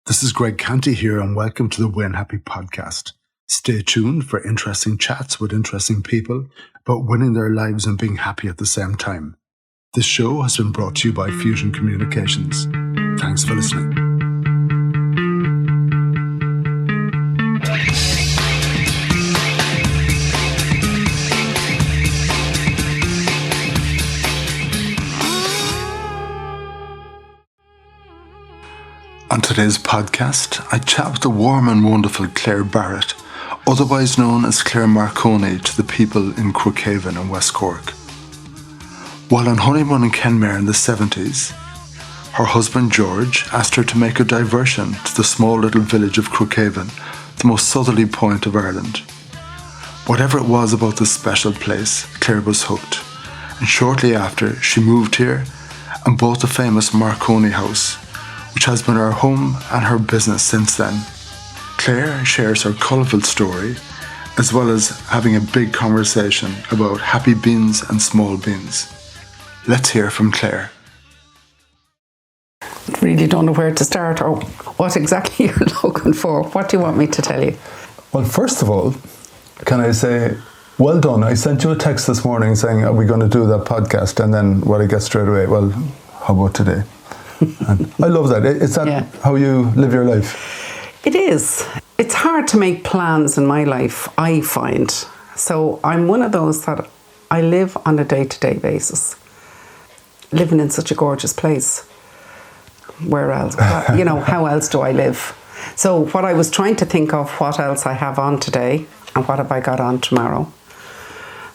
This is Greg Canty here, and welcome to the Win Happy podcast. Stay tuned for interesting chats with interesting people about winning their lives and being happy at the same time. This show has been brought to you by Fusion Communications. Thanks for listening. On today's podcast, I chat with the warm and wonderful Claire Barrett, otherwise known as Claire Marconi to the people in Crookhaven in West Cork. While on honeymoon in Kenmare in the 70s, her husband George asked her to make a diversion to the small little village of Crookhaven, the most southerly point of Ireland. Whatever it was about this special place, Claire was hooked, and shortly after she moved here and bought the famous Marconi house, which has been her home and her business since then. Claire shares her colourful story, as well as having a big conversation about happy beans and small beans. Let's hear from Claire. Really don't know where to start or what exactly you're looking for. What do you want me to tell you? Well, first of all, can I say, well done. I sent you a text this morning saying, are we going to do that podcast? And then what I get straight away, well, how about today? And I love that. Is that how you live your life? It is. It's hard to make plans in my life, I find. So I'm one of those that I live on a day-to-day basis. Living in such a gorgeous place. Where else? How else do I live? So what I was trying to think of, what else I have on today and what have I got on tomorrow.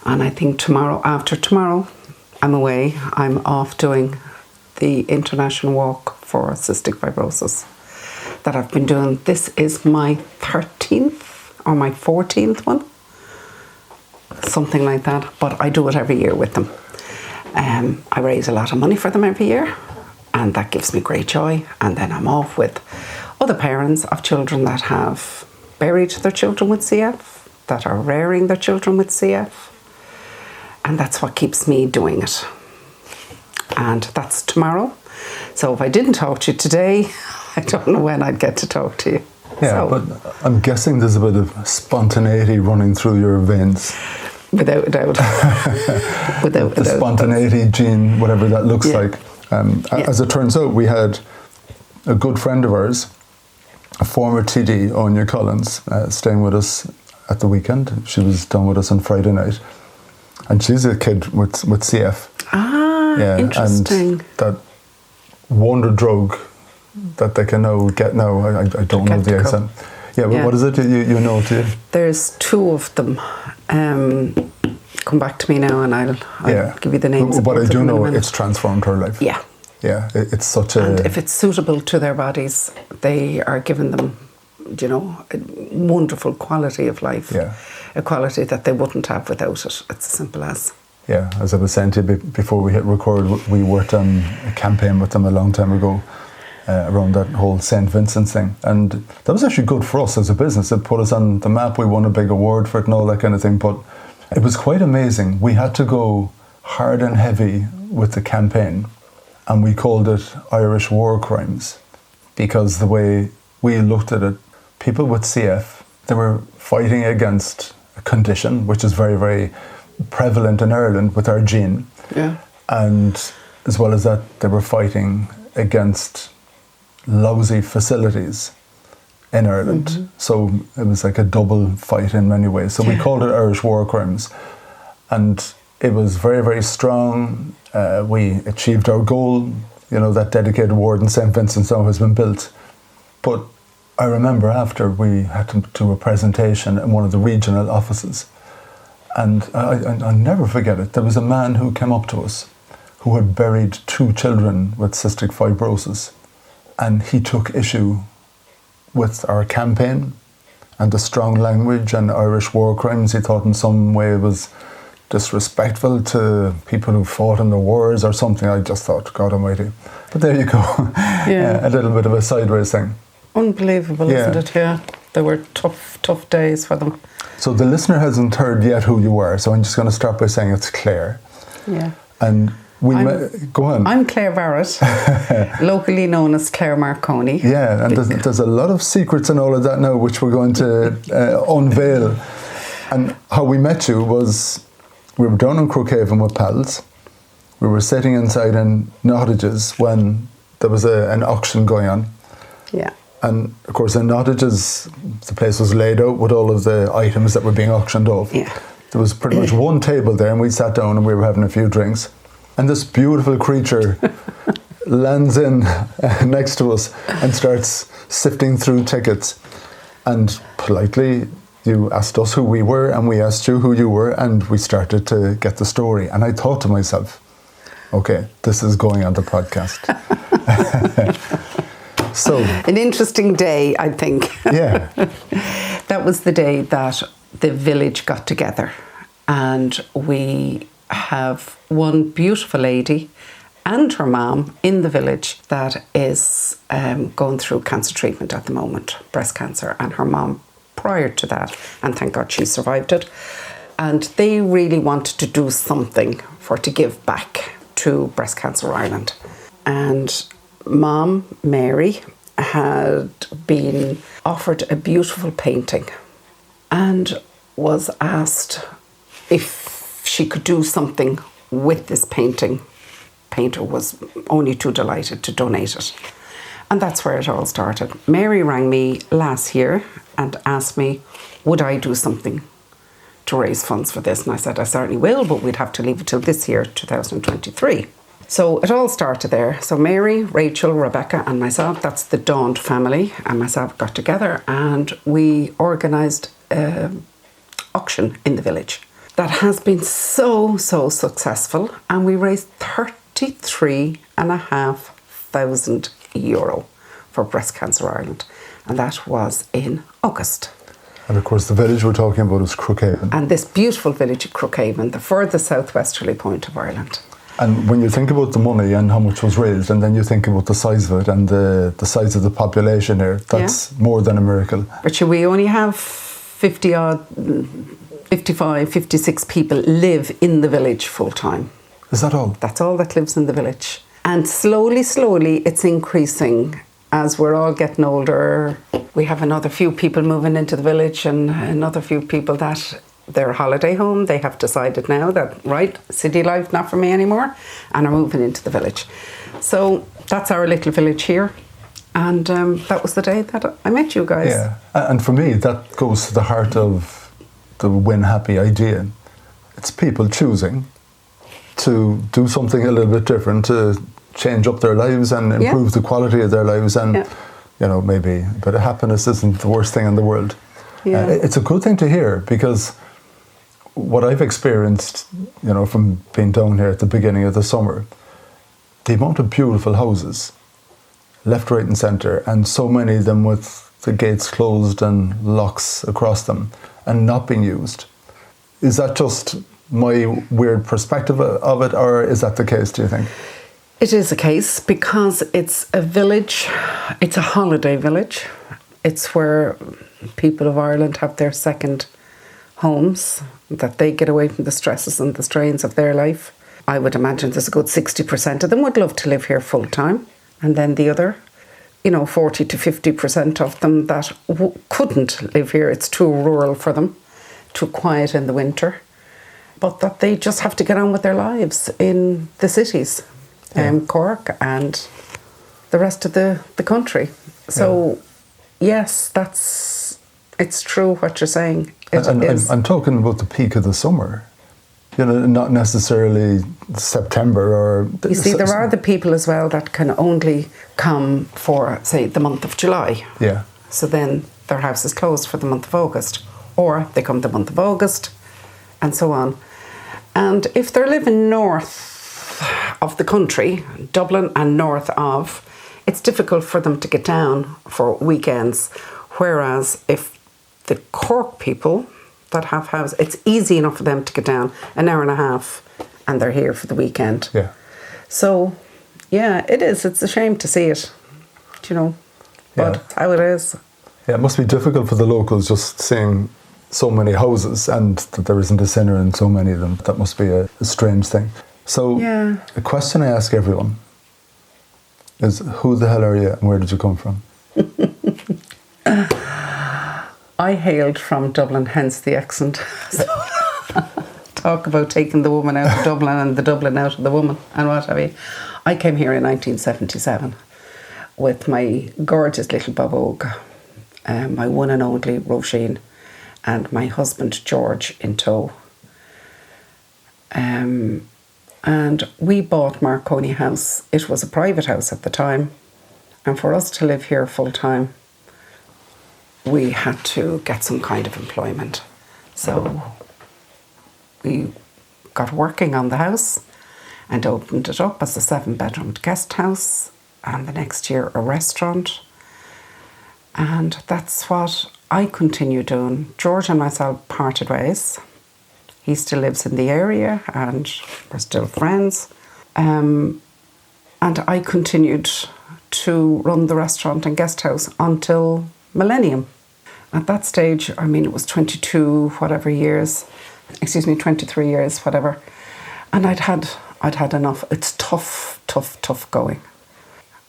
And I think after tomorrow, I'm away. I'm off doing the international walk for cystic fibrosis that I've been doing. This is my 13th or my 14th one, something like that, but I do it every year with them. I raise a lot of money for them every year, and that gives me great joy. And then I'm off with other parents of children that have buried their children with CF, that are rearing their children with CF, and that's what keeps me doing it. And that's tomorrow. So if I didn't talk to you today, I don't know when I'd get to talk to you. Yeah, but I'm guessing there's a bit of spontaneity running through your veins. Without a doubt. The spontaneity gene, whatever that looks like. As it turns out, we had a good friend of ours, a former TD, Anya Collins, staying with us at the weekend. She was down with us on Friday night. And she's a kid with CF. Interesting. And that wonder drug that they can now get now, I don't know the extent. What is it you know too? There's two of them. Come back to me now and I'll give you the names. But I do know it's transformed her life. Yeah. Yeah, it's such And if it's suitable to their bodies, they are giving them, a wonderful quality of life. Yeah. A quality that they wouldn't have without it. It's as simple as. Yeah, as I was saying to you before we hit record, we worked on a campaign with them a long time ago around that whole St. Vincent's thing. And that was actually good for us as a business. It put us on the map. We won a big award for it and all that kind of thing. But it was quite amazing. We had to go hard and heavy with the campaign. And we called it Irish War Crimes. Because the way we looked at it, people with CF, they were fighting against a condition which is very, very prevalent in Ireland with our gene. Yeah. And as well as that, they were fighting against lousy facilities in Ireland. Mm-hmm. So it was like a double fight in many ways. So we called it Irish War Crimes. And it was very, very strong. We achieved our goal. That dedicated ward in St. Vincent's now has been built. But I remember after we had to do a presentation in one of the regional offices. And I'll never forget it. There was a man who came up to us who had buried 2 children with cystic fibrosis. And he took issue with our campaign and the strong language and Irish war crimes. He thought in some way it was disrespectful to people who fought in the wars or something. I just thought, God almighty. But there you go. A little bit of a sideways thing. Unbelievable, isn't it? Yeah. They were tough days for them. So the listener hasn't heard yet who you are, so I'm just going to start by saying it's Claire. Yeah. And Go on. I'm Claire Barrett, locally known as Claire Marconi. Yeah, and there's a lot of secrets and all of that now, which we're going to unveil. And how we met you was, we were down in Crookhaven with pals. We were sitting inside in Nottages when there was an auction going on. Yeah. And of course in Nottages, the place was laid out with all of the items that were being auctioned off. Yeah. There was pretty much one table there, and we sat down and we were having a few drinks. And this beautiful creature lands in next to us and starts sifting through tickets. And politely, you asked us who we were, and we asked you who you were, and we started to get the story. And I thought to myself, okay, this is going on the podcast. So, an interesting day, I think. Yeah. That was the day that the village got together, and we have one beautiful lady and her mum in the village that is going through cancer treatment at the moment, breast cancer, and her mum prior to that, and thank God she survived it. And they really wanted to do something to give back to Breast Cancer Ireland. And Mum, Mary, had been offered a beautiful painting and was asked if she could do something with this painting. Painter was only too delighted to donate it. And that's where it all started. Mary rang me last year and asked me, would I do something to raise funds for this? And I said, I certainly will, but we'd have to leave it till this year, 2023. So it all started there. So Mary, Rachel, Rebecca and myself, that's the Daunt family, and myself got together and we organised an auction in the village that has been so successful, and we raised €33,500 for Breast Cancer Ireland, and that was in August. And of course the village we're talking about is Crookhaven. And this beautiful village of Crookhaven, the furthest southwesterly point of Ireland. And when you think about the money and how much was raised, and then you think about the size of it and the size of the population here, that's more than a miracle. But we only have 55, 56 people live in the village full time. Is that all? That's all that lives in the village. And slowly it's increasing as we're all getting older. We have another few people moving into the village, and another few people that their holiday home, they have decided now that, right, city life not for me anymore, and are moving into the village. So that's our little village here. And that was the day that I met you guys. Yeah, and for me, that goes to the heart of the Win Happy idea. It's people choosing to do something a little bit different, to change up their lives and improve the quality of their lives. And, you know, maybe a bit of happiness isn't the worst thing in the world. Yeah. It's a good thing to hear, because what I've experienced, you know, from being down here at the beginning of the summer, the amount of beautiful houses, left, right and centre, and so many of them with the gates closed and locks across them and not being used. Is that just my weird perspective of it, or is that the case, do you think? It is a case, because it's a village, it's a holiday village. It's where people of Ireland have their second homes, that they get away from the stresses and the strains of their life. I would imagine there's a good 60% of them would love to live here full time. And then the other, 40 to 50% of them that couldn't live here. It's too rural for them, too quiet in the winter. But that they just have to get on with their lives in the cities, Cork and the rest of the country. So, yes, it's true what you're saying. I'm talking about the peak of the summer. Not necessarily September or... You see, there are the people as well that can only come for, say, the month of July. Yeah. So then their house is closed for the month of August. Or they come the month of August, and so on. And if they're living north of the country, Dublin and north of, it's difficult for them to get down for weekends. Whereas if the Cork people that have houses, it's easy enough for them to get down an hour and a half and they're here for the weekend. Yeah. So, yeah, it is. It's a shame to see it, but it's how it is. Yeah, it must be difficult for the locals just seeing so many houses and that there isn't a centre in so many of them. That must be a strange thing. So, Yeah. a question I ask everyone is, who the hell are you and where did you come from? I hailed from Dublin, hence the accent. So, talk about taking the woman out of Dublin and the Dublin out of the woman and what have you. I came here in 1977 with my gorgeous little Bob my one and only Roisin, and my husband George in tow. And we bought Marconi House. It was a private house at the time, and for us to live here full time, we had to get some kind of employment. So we got working on the house and opened it up as a 7-bedroomed guest house, and the next year a restaurant. And that's what I continue doing. George and myself parted ways. He still lives in the area and we're still friends. And I continued to run the restaurant and guest house until millennium. At that stage, I mean, it was 23 years, whatever. And I'd had enough. It's tough going.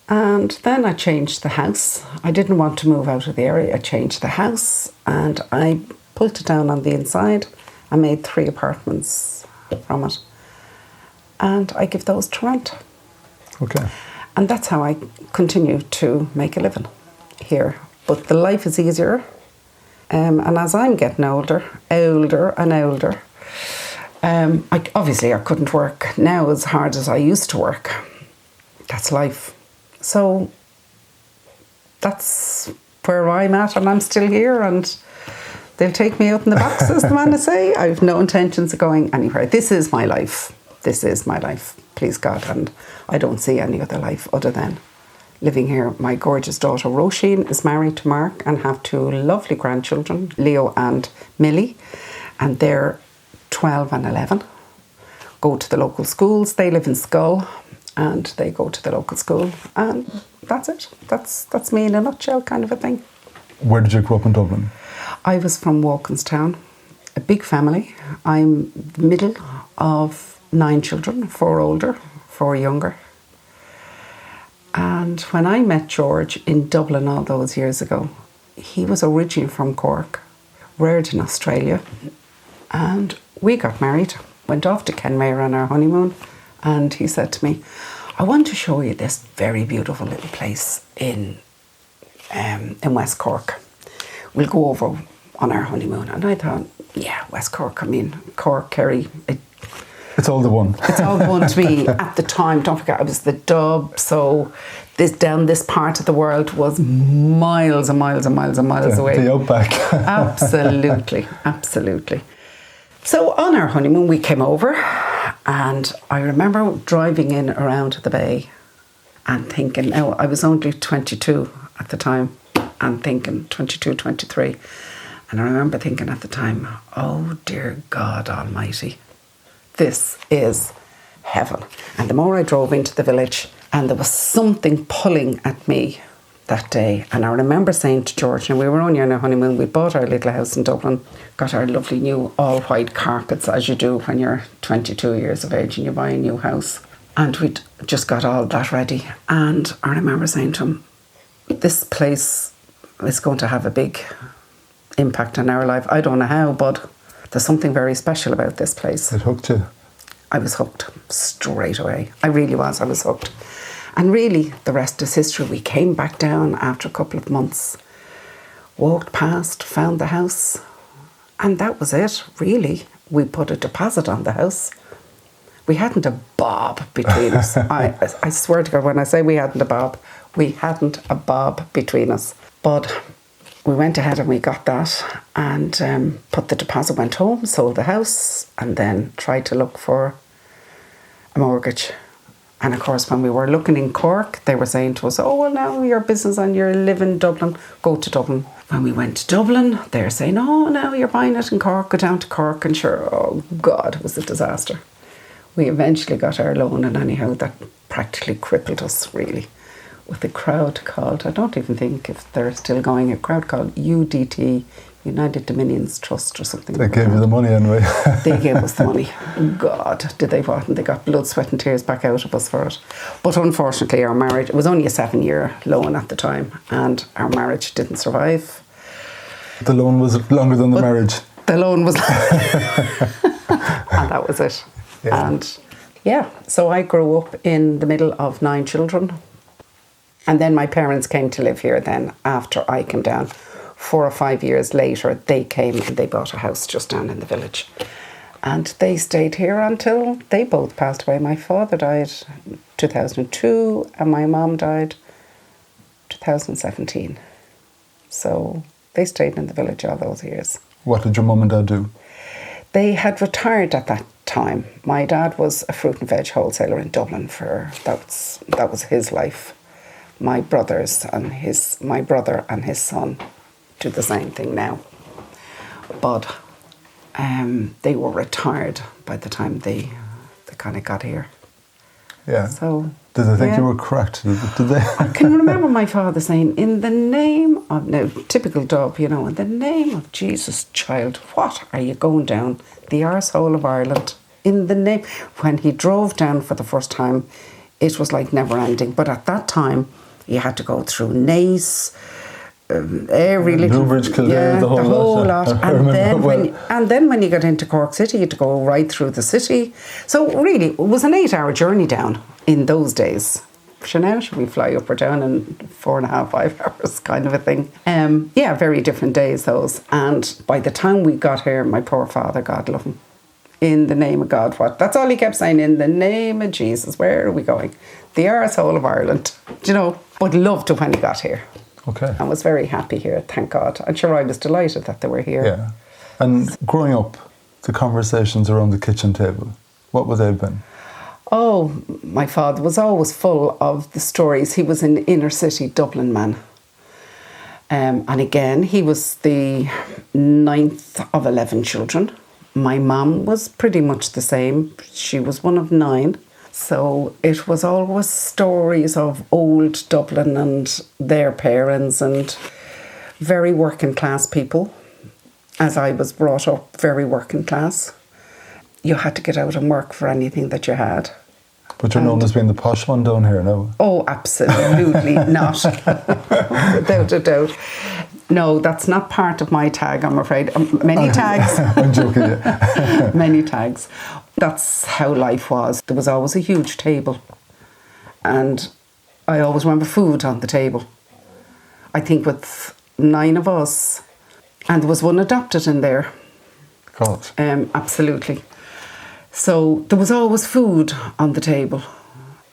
And then I changed the house. I didn't want to move out of the area. I changed the house and I pulled it down on the inside. I made 3 apartments from it. And I give those to rent. Okay. And that's how I continue to make a living here. But the life is easier. And as I'm getting older, I couldn't work now as hard as I used to work. That's life. So that's where I'm at, and I'm still here, and they'll take me up in the box, as the man to say. I've no intentions of going anywhere. This is my life. This is my life, please God, and I don't see any other life other than living here. My gorgeous daughter Roisin is married to Mark and have 2 lovely grandchildren, Leo and Millie, and they're 12 and 11. Go to the local schools. They live in Skull and they go to the local school, and that's it. That's me in a nutshell, kind of a thing. Where did you grow up in Dublin? I was from Walkinstown, a big family. I'm the middle of 9 children, 4 older, 4 younger. And when I met George in Dublin all those years ago, he was originally from Cork, reared in Australia, and we got married, went off to Kenmare on our honeymoon, and he said to me, I want to show you this very beautiful little place in West Cork. We'll go over on our honeymoon. And I thought, yeah, West Cork, I mean, Cork, Kerry, it's all the one. It's all the one to me at the time. Don't forget, I was the dub, so down this part of the world was miles and miles and miles and miles away. The outback. Absolutely. So on our honeymoon, we came over, and I remember driving in around the bay and thinking, now I was only 22 at the time, and thinking 22, 23. And I remember thinking at the time, oh dear God Almighty, this is heaven. And the more I drove into the village, and there was something pulling at me that day. And I remember saying to George, and we were only on our honeymoon, we bought our little house in Dublin, got our lovely new all white carpets, as you do when you're 22 years of age and you buy a new house. And we'd just got all that ready. And I remember saying to him, this place is going to have a big impact on our life. I don't know how, but there's something very special about this place. It hooked you. I was hooked straight away. I really was. I was hooked. And really, the rest is history. We came back down after a couple of months, walked past, found the house, and that was it, really. We put a deposit on the house. We hadn't a bob between us. I swear to God, when I say we hadn't a bob between us. But we went ahead and we got that and put the deposit, went home, sold the house, and then tried to look for a mortgage. And of course, when we were looking in Cork, they were saying to us, oh, well, now your business and you live in Dublin, go to Dublin. When we went to Dublin, they're saying, oh, now you're buying it in Cork, go down to Cork. And sure, oh God, it was a disaster. We eventually got our loan, and anyhow, that practically crippled us, really, with a crowd called, I don't even think if they're still going, a crowd called UDT, United Dominions Trust or something. They like gave that. you the money anyway. They gave us the money. God, did they what? And they got blood, sweat and tears back out of us for it. But unfortunately our marriage, it was only a 7-year loan at the time, and our marriage didn't survive. The loan was longer than the marriage. The loan was... and that was it. Yeah. And yeah, so I grew up in the middle of 9 children. And then my parents came to live here then after I came down. 4 or 5 years later, they came and they bought a house just down in the village. And they stayed here until they both passed away. My father died 2002 and my mum died 2017. So they stayed in the village all those years. What did your mum and dad do? They had retired at that time. My dad was a fruit and veg wholesaler in Dublin that was his life. My brother and his son do the same thing now. But they were retired by the time they kind of got here. Yeah. So did they think yeah. you were cracked? Did they? I can remember my father saying, in the name of, now typical Dub, in the name of Jesus, child, what are you going down the arsehole of Ireland? In the name, when he drove down for the first time, it was like never ending. But at that time, you had to go through Naas, every little... Newbridge, Kildare, the whole lot. And then when you got into Cork City, you had to go right through the city. So really, it was an 8-hour journey down in those days. So now, should we fly up or down in 4.5, 5 hours kind of a thing? Yeah, very different days, those. And by the time we got here, my poor father, God love him, in the name of God, what? That's all he kept saying, in the name of Jesus, where are we going? The arsehole of Ireland, but loved it when he got here. Okay. And was very happy here, thank God. And sure, I was delighted that they were here. Yeah. And growing up, the conversations around the kitchen table, what would they have been? Oh, my father was always full of the stories. He was an inner city Dublin man. And again, he was the 9th of 11 children. My mum was pretty much the same. She was one of 9. So it was always stories of old Dublin and their parents and very working class people. As I was brought up, very working class. You had to get out and work for anything that you had. But you're known as being the posh one down here now. Oh, absolutely not. Without a doubt. No, that's not part of my tag, I'm afraid. Many tags. I'm joking, yeah. Many tags. That's how life was. There was always a huge table. And I always remember food on the table. I think with 9 of us. And there was one adopted in there. God. Absolutely. So there was always food on the table.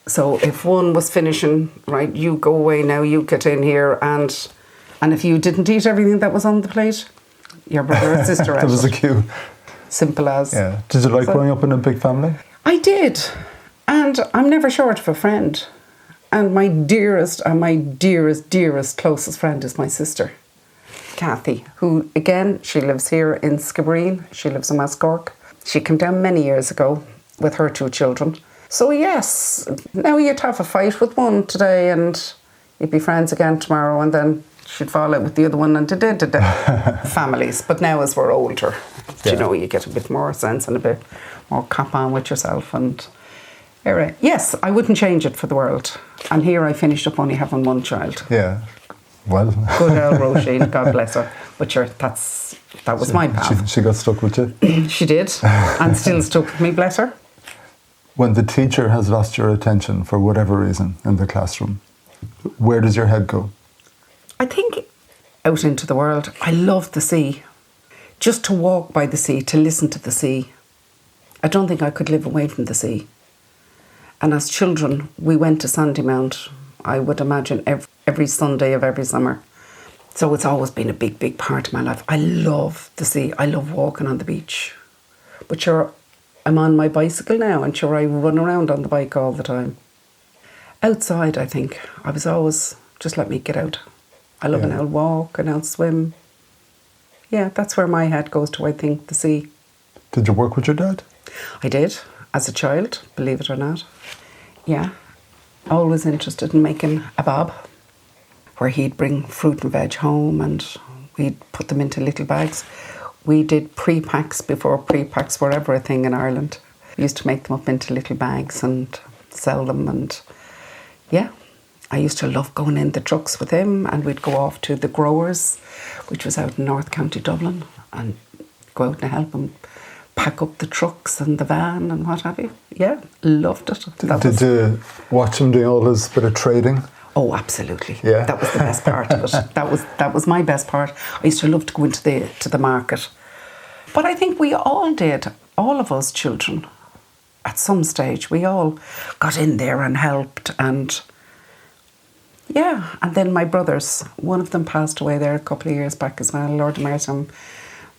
So if one was finishing, right, you go away now, you get in here, and if you didn't eat everything that was on the plate, your brother or sister ate There was a it. queue. Simple as. Yeah. Did you like growing up in a big family? I did. And I'm never short of a friend. And my dearest, closest friend is my sister, Kathy, who, again, she lives here in Skibbereen. She lives in West Cork. She came down many years ago with her 2 children. So yes, now you'd have a fight with one today and you'd be friends again tomorrow, and then she'd fall out with the other one, and families. But now as we're older, you get a bit more sense and a bit more cop on with yourself. And yes, I wouldn't change it for the world. And here I finished up only having 1 child. Yeah. Well. Good old Roisin, God bless her. But sure, that was my path. She got stuck with you? She did, and still stuck with me, bless her. When the teacher has lost your attention for whatever reason in the classroom, where does your head go? I think out into the world. I love the sea. Just to walk by the sea, to listen to the sea. I don't think I could live away from the sea. And as children, we went to Sandymount, I would imagine, every Sunday of every summer. So it's always been a big, big part of my life. I love the sea. I love walking on the beach. But sure, I'm on my bicycle now, and sure, I run around on the bike all the time. Outside, I think. I was always, just let me get out. I love an old walk, an old swim. Yeah, that's where my head goes to, I think, the sea. Did you work with your dad? I did, as a child, believe it or not. Yeah, always interested in making a bob, where he'd bring fruit and veg home, and We'd put them into little bags. We did pre-packs before pre-packs were ever a thing in Ireland. We used to make them up into little bags and sell them, and yeah, I used to love going in the trucks with him, and we'd go off to the growers, which was out in North County Dublin, and go out and help him pack up the trucks and the van and what have you. Yeah, loved it. Did you watch him doing all his bit of trading? Oh, absolutely. Yeah. That was the best part of it. That was my best part. I used to love to go into the market. But I think we all did, all of us children, at some stage. We all got in there and helped, and yeah. And then my brothers, one of them passed away there a couple of years back as well, Lord Merton,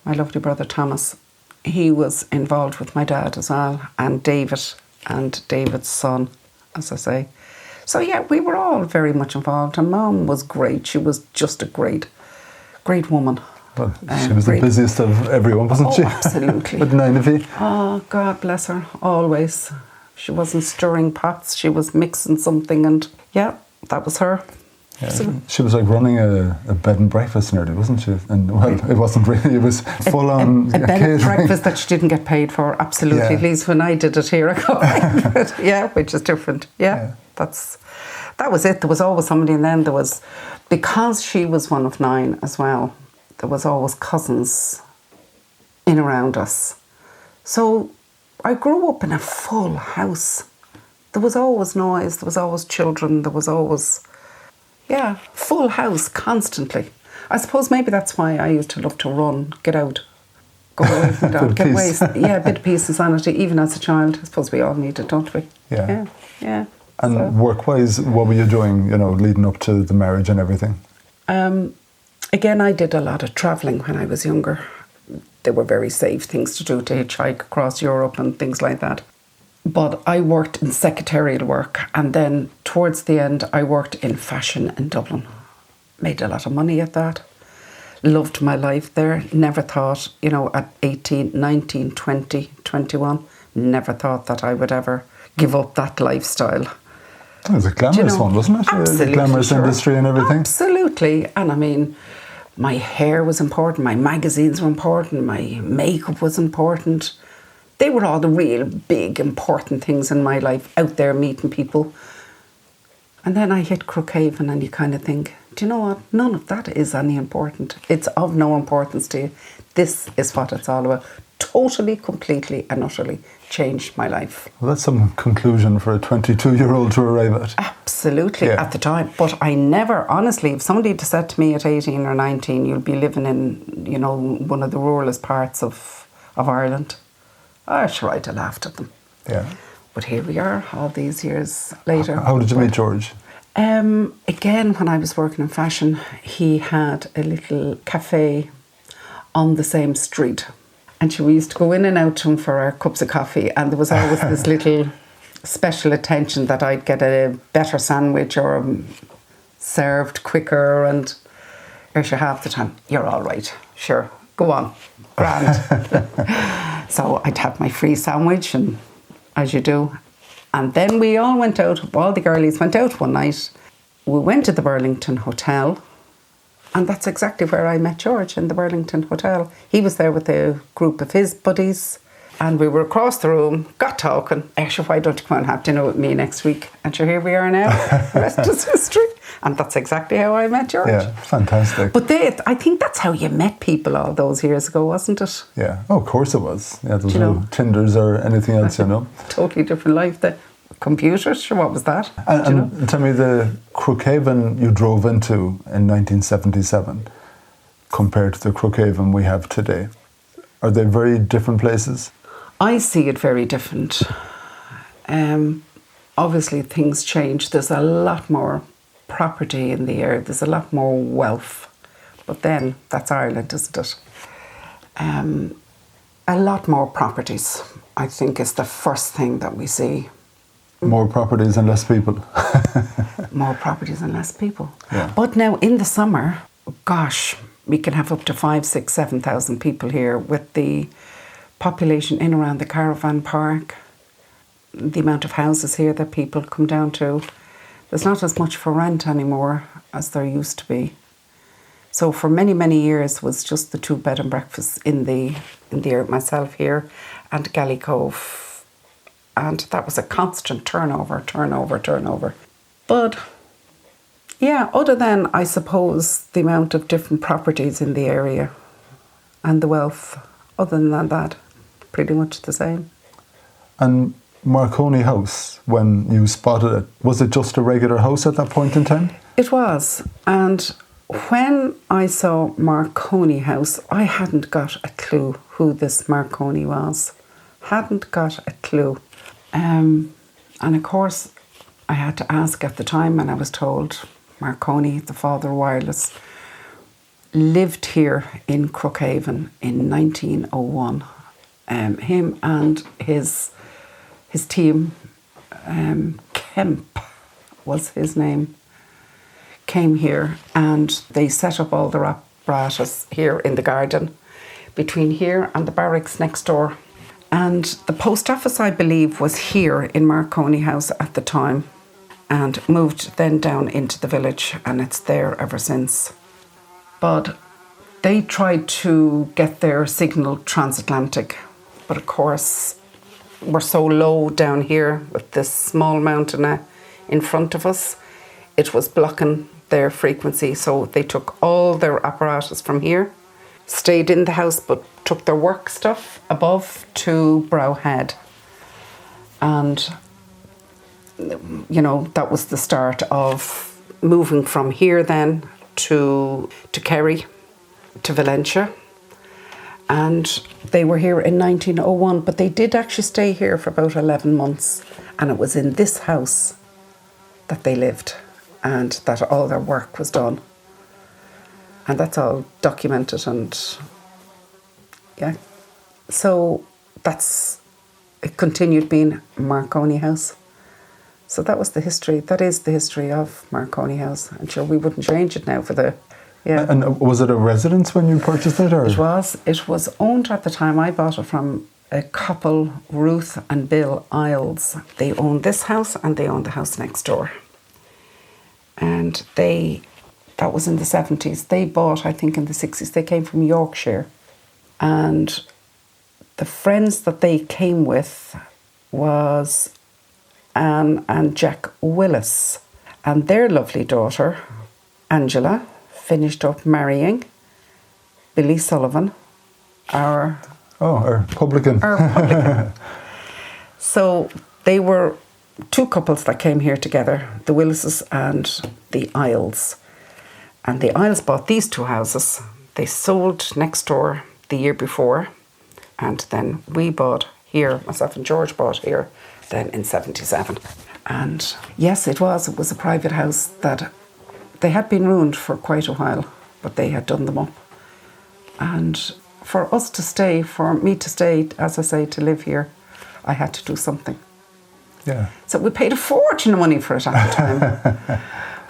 my lovely brother Thomas. He was involved with my dad as well, and David's son, as I say. So yeah, we were all very much involved, and Mum was great. She was just a great woman. Well, she was the busiest of everyone, wasn't she? Absolutely. With 9 of you. Oh, God bless her, always. She wasn't stirring pots, she was mixing something, and yeah, that was her. Yeah, so, she was like running a bed and breakfast nearly, wasn't she? And well, it wasn't really, it was full on a bed and breakfast that she didn't get paid for, absolutely. Yeah. At least when I did it here, I got paid. Yeah, which is different. Yeah, that was it. There was always somebody, and then there was, because she was one of 9 as well, there was always cousins in around us. So I grew up in a full house. There was always noise, there was always children, there was always, yeah, full house constantly. I suppose maybe that's why I used to love to run, get out, go away from that, get away. Yeah, a bit of peace and sanity, even as a child. I suppose we all need it, don't we? Yeah. Yeah. And so, work-wise, what were you doing, leading up to the marriage and everything? Again, I did a lot of travelling when I was younger. They were very safe things to do, to hitchhike across Europe and things like that. But I worked in secretarial work, and then towards the end I worked in fashion in Dublin. Made a lot of money at that. Loved my life there. Never thought, at 18, 19, 20, 21, never thought that I would ever give up that lifestyle. It was a glamorous one, wasn't it? Absolutely. Glamorous industry and everything. Absolutely. And I mean, my hair was important, my magazines were important, my makeup was important. They were all the real big important things in my life, out there meeting people. And then I hit Crookhaven, and you kind of think, do you know what? None of that is any important. It's of no importance to you. This is what it's all about. Totally, completely and utterly changed my life. Well, that's some conclusion for a 22-year-old to arrive at. Absolutely, at the time. But I never, honestly, if somebody had said to me at 18 or 19, you'll be living in, one of the ruralest parts of Ireland, I'd have laughed at them. Yeah. But here we are, all these years later. How did you meet George? Again, when I was working in fashion, he had a little cafe on the same street. And we used to go in and out to him for our cups of coffee, and there was always this little special attention that I'd get a better sandwich or served quicker, and there's your half the time, you're all right, sure, go on, grand. So I'd have my free sandwich, and as you do. And then we all went out, all the girlies went out one night. We went to the Burlington Hotel, and that's exactly where I met George, in the Burlington Hotel. He was there with a group of his buddies, and we were across the room, got talking. Actually, why don't you come and have dinner with me next week? And sure, here we are now. The rest is history. And that's exactly how I met George. Yeah, fantastic. But I think that's how you met people all those years ago, wasn't it? Yeah, of course it was. Yeah, there was no Tinders or anything else, Totally different life. The computers, sure, what was that? And tell me, the Crookhaven you drove into in 1977 compared to the Crookhaven we have today, are they very different places? I see it very different. Obviously things change. There's a lot more property in the air. There's a lot more wealth. But then, that's Ireland, isn't it? A lot more properties, I think, is the first thing that we see. More properties and less people. More properties and less people. Yeah. But now in the summer, gosh, we can have up to 5,000, 6,000, 7,000 people here with the population in around the caravan park, the amount of houses here that people come down to. There's not as much for rent anymore as there used to be. So for many, many years was just the 2 bed and breakfasts in the area, myself here and Gallycove. And that was a constant turnover. But yeah, other than, I suppose, the amount of different properties in the area and the wealth, other than that, pretty much the same. And Marconi House, when you spotted it, was it just a regular house at that point in time? It was. And when I saw Marconi House, I hadn't got a clue who this Marconi was. Hadn't got a clue. And of course, I had to ask at the time, and I was told Marconi, the father of wireless, lived here in Crookhaven in 1901. Him and his team, Kemp was his name, came here and they set up all their apparatus here in the garden between here and the barracks next door. And the post office, I believe, was here in Marconi House at the time and moved then down into the village, and it's there ever since. But they tried to get their signal transatlantic, but of course we're so low down here with this small mountain in front of us, it was blocking their frequency. So they took all their apparatus from here, stayed in the house, but took their work stuff above to Browhead. And, you know, that was the start of moving from here then to Kerry, to Valentia. And they were here in 1901, but they did actually stay here for about 11 months. And it was in this house that they lived and that all their work was done. And that's all documented, and yeah. So it continued being Marconi House. So that was the history. That is the history of Marconi House. I'm sure we wouldn't change it now for the... Yeah. And was it a residence when you purchased it? Or? It was owned at the time. I bought it from a couple, Ruth and Bill Isles. They owned this house and they owned the house next door. And that was in the 70s. They bought, I think, in the 60s. They came from Yorkshire. And the friends that they came with was Anne and Jack Willis. And their lovely daughter, Angela, finished up marrying Billy Sullivan, our publican. So they were 2 couples that came here together, the Willises and the Isles. And the Isles bought these 2 houses. They sold next door the year before, and then we bought here, myself and George bought here then in 77. And yes, it was a private house that they had been ruined for quite a while, but they had done them up. And for us to stay, for me to stay, as I say, to live here, I had to do something. Yeah. So we paid a fortune of money for it at the time.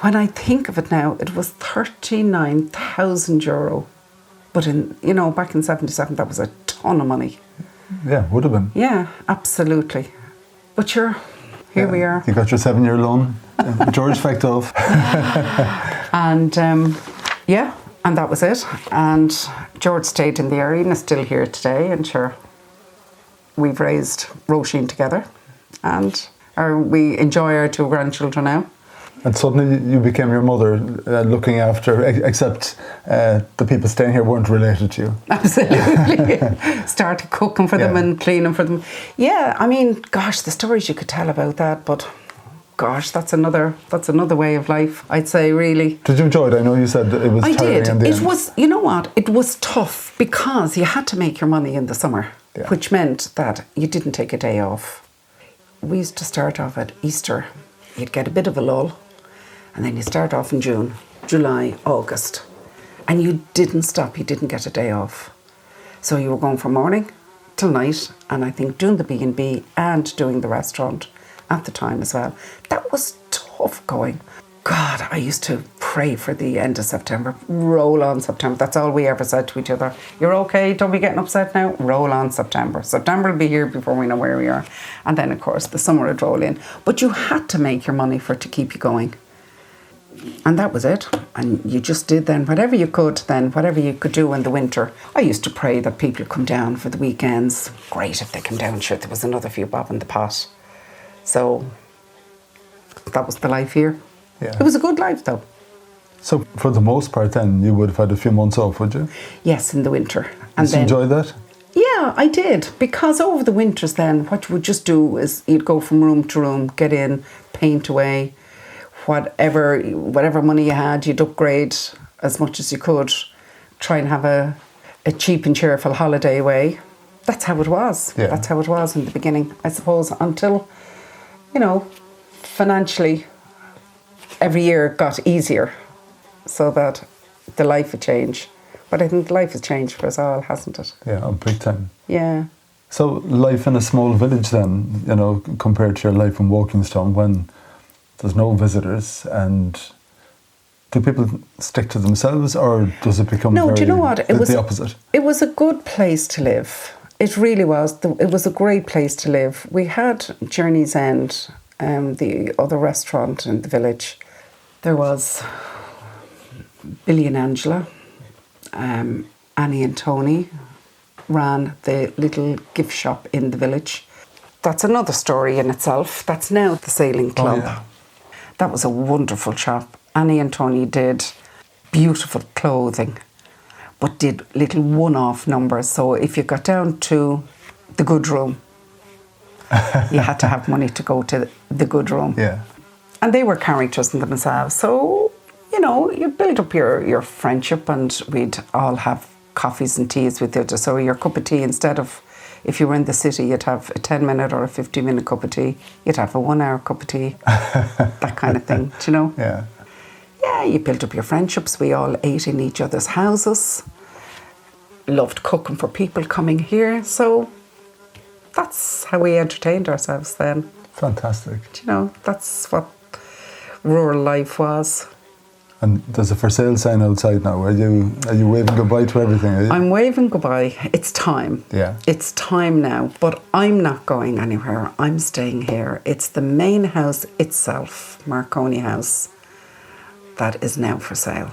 When I think of it now, it was €39,000. But back in 77, that was a ton of money. Yeah, would have been. Yeah, absolutely. But here we are. You got your 7-year loan. George fecked off. And and that was it. And George stayed in the area and is still here today. And sure, we've raised Roisin together, and we enjoy our 2 grandchildren now. And suddenly you became your mother, looking after, except the people staying here weren't related to you. Absolutely. Started cooking for them and cleaning for them. Yeah, I mean, gosh, the stories you could tell about that, but gosh, that's another way of life, I'd say, really. Did you enjoy it? I know you said it was tiring in the end. It was, you know what, it was tough because you had to make your money in the summer, which meant that you didn't take a day off. We used to start off at Easter. You'd get a bit of a lull, and then you start off in June, July, August, and you didn't stop. You didn't get a day off. So you were going from morning till night, and I think doing the B&B and doing the restaurant at the time as well. That was tough going. God, I used to pray for the end of September. Roll on September. That's all we ever said to each other. You're okay, don't be getting upset now. Roll on September. September will be here before we know where we are. And then, of course, the summer would roll in. But you had to make your money for it to keep you going. And that was it. And you just did then whatever you could do in the winter. I used to pray that people would come down for the weekends. Great if they come down, sure, there was another few bob in the pot. So that was the life here. Yeah. It was a good life though. So for the most part then, you would have had a few months off, would you? Yes, in the winter. And Did you enjoy that? Yeah, I did. Because over the winters then, what you would just do is you'd go from room to room, get in, paint away, whatever money you had, you'd upgrade as much as you could, try and have a cheap and cheerful holiday away. That's how it was. Yeah. That's how it was in the beginning, I suppose, until, financially, every year got easier so that the life would change. But I think life has changed for us all, hasn't it? Yeah, a big time. Yeah. So life in a small village then, compared to your life in Walkingstown when there's no visitors, and do people stick to themselves or does it become do you know what? the opposite? It was a good place to live. It really was. It was a great place to live. We had Journey's End, the other restaurant in the village. There was Billy and Angela, Annie and Tony ran the little gift shop in the village. That's another story in itself. That's now the sailing club. Oh, yeah. That was a wonderful shop. Annie and Tony did beautiful clothing, but did little one-off numbers. So if you got down to the good room, you had to have money to go to the good room. Yeah. And they were characters in themselves. So, you build up your friendship, and we'd all have coffees and teas with you. So your cup of tea, instead of, if you were in the city, you'd have a 10-minute or a 15-minute cup of tea. You'd have a 1-hour cup of tea. That kind of thing, do you know? Yeah. Yeah, you built up your friendships. We all ate in each other's houses. Loved cooking for people coming here. So that's how we entertained ourselves then. Fantastic. Do you know, that's what rural life was. And there's a for sale sign outside now. Are you waving goodbye to everything? Are you? I'm waving goodbye. It's time. Yeah. It's time now. But I'm not going anywhere. I'm staying here. It's the main house itself, Marconi House, that is now for sale.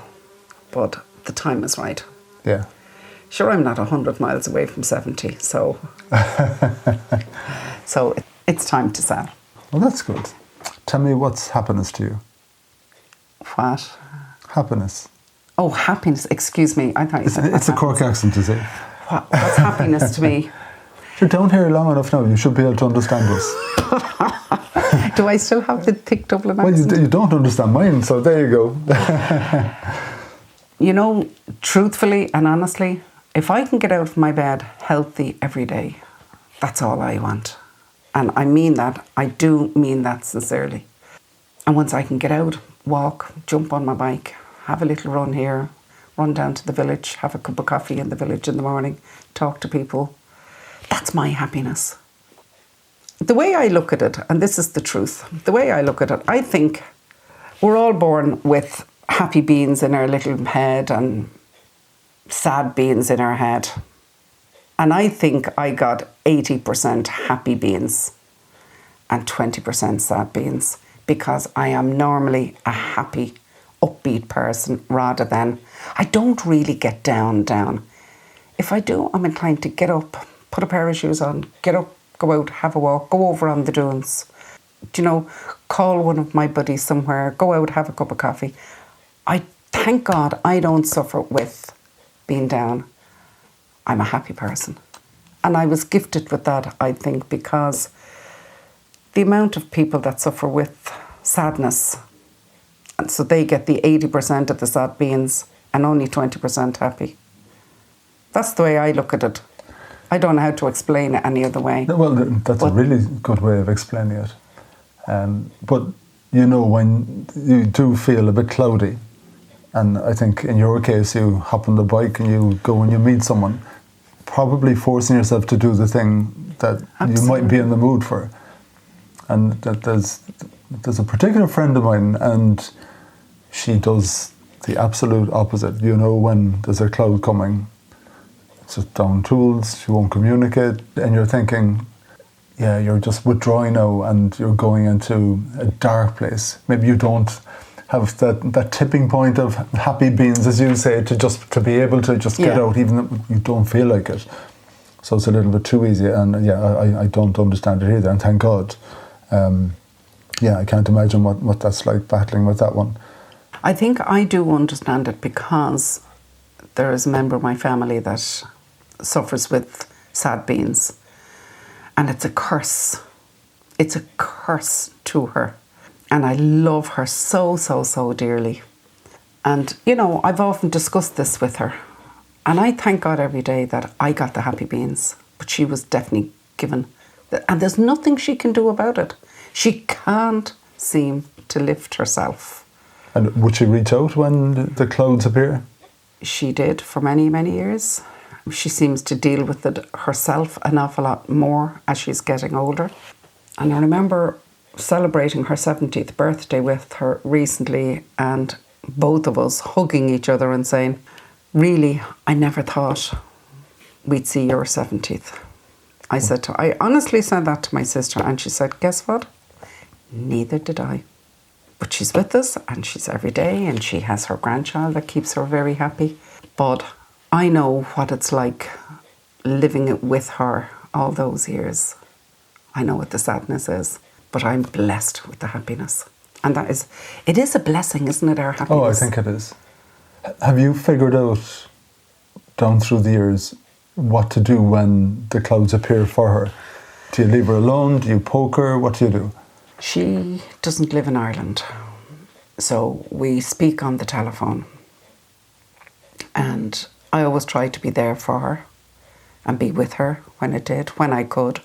But the time is right. Yeah. Sure, I'm not 100 miles away from 70, so so it's time to sell. Well, that's good. Tell me, what's happiness to you? What? Happiness. Oh, happiness. Excuse me. I thought you said It's a Cork accent, is it? What's happiness to me? You're down here long enough now. You should be able to understand us. Do I still have the thick Dublin Well, accent? you don't understand mine, so there you go. Truthfully and honestly, if I can get out of my bed healthy every day, that's all I want. And I mean that. I do mean that sincerely. And once I can get out, walk, jump on my bike, have a little run here, run down to the village, have a cup of coffee in the village in the morning, talk to people, that's my happiness. The way I look at it, and this is the truth, the way I look at it, I think we're all born with happy beings in our little head and sad beings in our head. And I think I got 80% happy beings and 20% sad beings, because I am normally a happy, upbeat person rather than, I don't really get down. If I do, I'm inclined to get up, put a pair of shoes on, get up, go out, have a walk, go over on the dunes, call one of my buddies somewhere, go out, have a cup of coffee. I thank God I don't suffer with being down. I'm a happy person. And I was gifted with that, I think, because the amount of people that suffer with sadness, and so they get the 80% of the sad beings and only 20% happy. That's the way I look at it. I don't know how to explain it any other way. Well, that's a really good way of explaining it. But, when you do feel a bit cloudy, and I think in your case, you hop on the bike and you go and you meet someone, probably forcing yourself to do the thing that Absolutely. You might be in the mood for. And that there's a particular friend of mine, and she does the absolute opposite. When there's a cloud coming, it's just down tools, she won't communicate, and you're thinking, yeah, you're just withdrawing now and you're going into a dark place. Maybe you don't have that tipping point of happy beans, as you say, to be able to just get out, even if you don't feel like it. So it's a little bit too easy, and I don't understand it either. And thank God. I can't imagine what that's like battling with that one. I think I do understand it because there is a member of my family that suffers with sad beans, and it's a curse. It's a curse to her. And I love her so, so, so dearly. And, I've often discussed this with her. And I thank God every day that I got the happy beans. But she was definitely given. And there's nothing she can do about it. She can't seem to lift herself. And would she reach out when the clouds appear? She did for many, many years. She seems to deal with it herself an awful lot more as she's getting older. And I remember celebrating her 70th birthday with her recently, and both of us hugging each other and saying, really, I never thought we'd see your 70th. I honestly said that to my sister, and she said, guess what? Neither did I. But she's with us, and she's every day, and she has her grandchild that keeps her very happy. But I know what it's like living it with her all those years. I know what the sadness is, but I'm blessed with the happiness. And it is a blessing, isn't it, our happiness? Oh, I think it is. Have you figured out, down through the years, what to do when the clouds appear for her? Do you leave her alone? Do you poke her? What do you do? She doesn't live in Ireland, so we speak on the telephone. And I always try to be there for her and be with her when I could.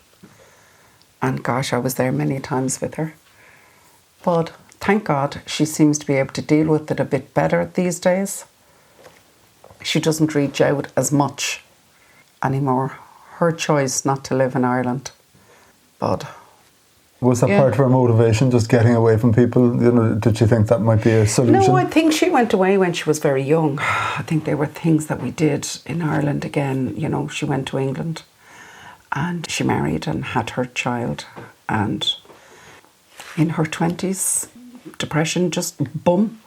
And gosh, I was there many times with her. But thank God she seems to be able to deal with it a bit better these days. She doesn't reach out as much anymore. Her choice not to live in Ireland. But was that part of her motivation, just getting away from people? Did she think that might be a solution? No, I think she went away when she was very young. I think there were things that we did in Ireland again. She went to England and she married and had her child. And in her 20s, depression just boom,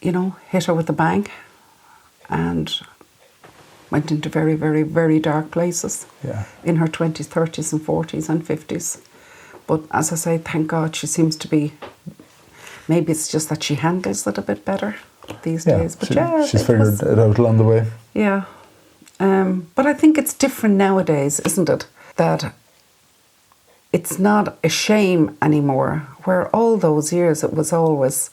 hit her with a bang and went into very, very, very dark places in her 20s, 30s and 40s and 50s. But as I say, thank God she seems to be, maybe it's just that she handles it a bit better these days. But she's figured it out along the way. Yeah. But I think it's different nowadays, isn't it? That it's not a shame anymore, where all those years it was always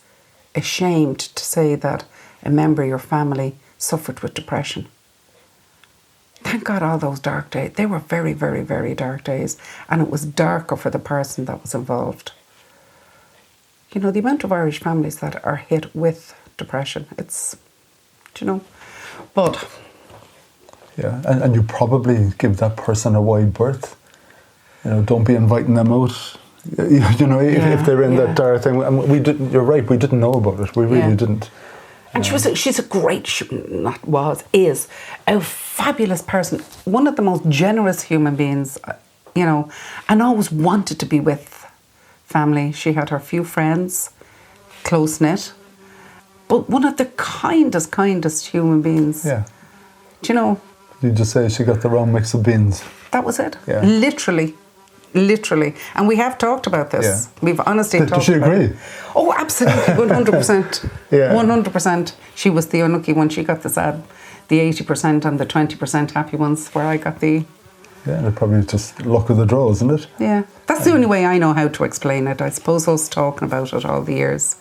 ashamed to say that a member of your family suffered with depression. Thank God all those dark days, they were very, very, very dark days, and it was darker for the person that was involved. The amount of Irish families that are hit with depression, it's, but... Yeah, and you probably give that person a wide berth. Don't be inviting them out. If they're in that dark thing. And you're right, we didn't know about it. We really didn't. And she's a great, is a fabulous person. One of the most generous human beings, and always wanted to be with family. She had her few friends, close-knit, but one of the kindest human beings. Yeah. You just say she got the wrong mix of beans. That was it. Yeah. Literally. And we have talked about this. Yeah. We've honestly talked about it. Does she agree? Oh, absolutely, 100%. Yeah. 100%. She was the unlucky one. She got the 80% and the 20% happy ones, where I got the... Yeah, they're probably just luck of the draw, isn't it? Yeah. That's the only way I know how to explain it. I suppose us talking about it all the years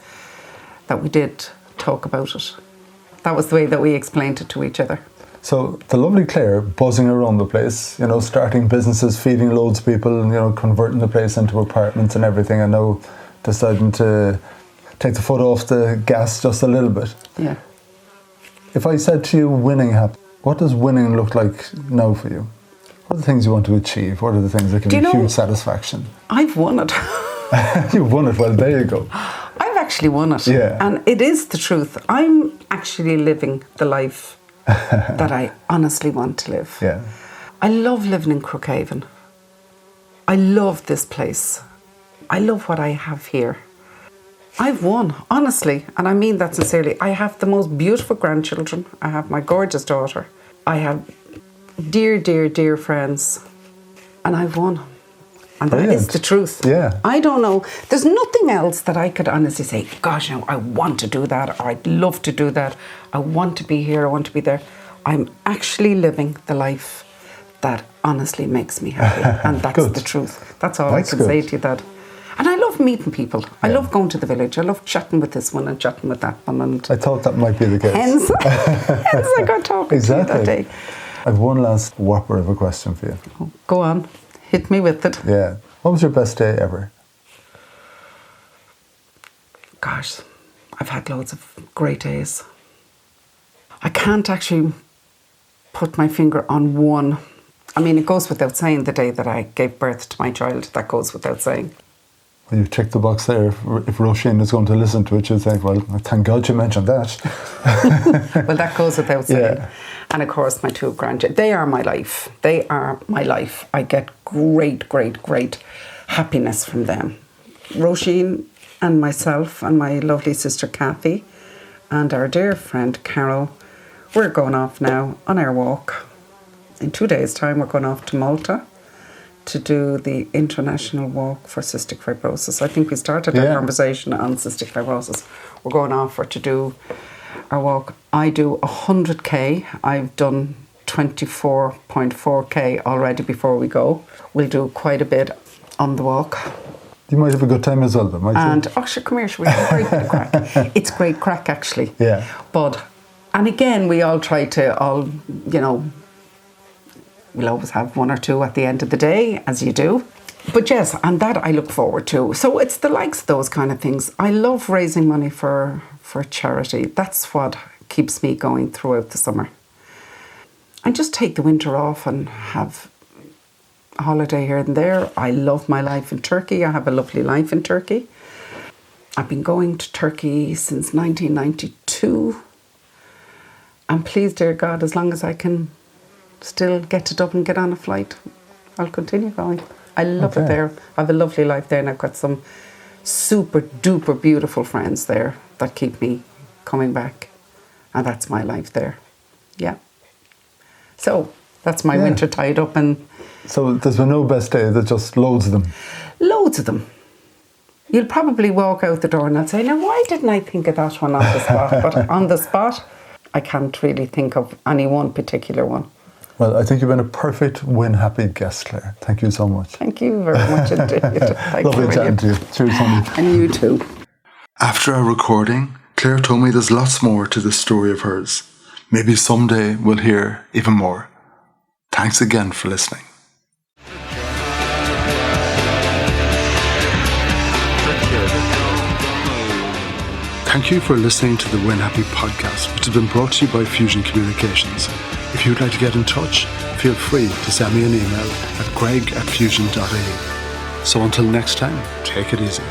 that we did talk about it. That was the way that we explained it to each other. So the lovely Claire, buzzing around the place, starting businesses, feeding loads of people, converting the place into apartments and everything, and now deciding to take the foot off the gas just a little bit. Yeah. If I said to you winning happened, what does winning look like now for you? What are the things you want to achieve? What are the things that give you huge satisfaction? I've won it. You've won it, well, there you go. I've actually won it. Yeah. And it is the truth. I'm actually living the life that I honestly want to live. Yeah. I love living in Crookhaven. I love this place. I love what I have here. I've won, honestly, and I mean that sincerely. I have the most beautiful grandchildren. I have my gorgeous daughter. I have dear, dear, dear friends, and I've won. And that is the truth. Yeah. I don't know. There's nothing else that I could honestly say, gosh, no, I want to do that, or I'd love to do that. I want to be here, I want to be there. I'm actually living the life that honestly makes me happy. And that's the truth. That's all I can say to you. That. And I love meeting people. I love going to the village. I love chatting with this one and chatting with that one. And I thought that might be the case. Hence I got talking to you that day. I have one last whopper of a question for you. Oh, go on. Hit me with it. Yeah. What was your best day ever? Gosh, I've had loads of great days. I can't actually put my finger on one. I mean, it goes without saying the day that I gave birth to my child. That goes without saying. Well, you've checked the box there. If Roisin is going to listen to it, she'll think, well, thank God you mentioned that. Well, that goes without saying. Yeah. And of course, my two grandchildren. They are my life. They are my life. I get great, great, great happiness from them. Roisin and myself and my lovely sister Kathy and our dear friend Carol, we're going off now on our walk. In 2 days' time, we're going off to Malta to do the International Walk for Cystic Fibrosis. I think we started our conversation on cystic fibrosis. We're going off for to do our walk. I do 100k. I've done 24.4k already before we go. We'll do quite a bit on the walk. You might have a good time as well, though, might you? And, oh, sure, come here, we have a great bit of crack. It's great crack, actually. Yeah. But, and again, we all try to, we'll always have one or two at the end of the day, as you do. But yes, and that I look forward to. So it's the likes of those kind of things. I love raising money for charity. That's what keeps me going throughout the summer. And just take the winter off and have a holiday here and there. I love my life in Turkey. I have a lovely life in Turkey. I've been going to Turkey since 1992. And please, dear God, as long as I can still get to Dublin, get on a flight, I'll continue going. I love it there. I have a lovely life there, and I've got some super duper beautiful friends there that keep me coming back, and that's my life there. Yeah. So that's my winter tied up. And so there's been no best day, there's just loads of them. Loads of them. You'll probably walk out the door and I'll say, now why didn't I think of that one on the spot? But on the spot, I can't really think of any one particular one. Well, I think you've been a perfect win-happy guest, Claire. Thank you so much. Thank you very much indeed. Lovely chatting to you. Cheers, honey. And you too. After our recording, Claire told me there's lots more to this story of hers. Maybe someday we'll hear even more. Thanks again for listening. Thank you for listening to the Win Happy podcast, which has been brought to you by Fusion Communications. If you'd like to get in touch, feel free to send me an email at greg@fusion.ie. So until next time, take it easy.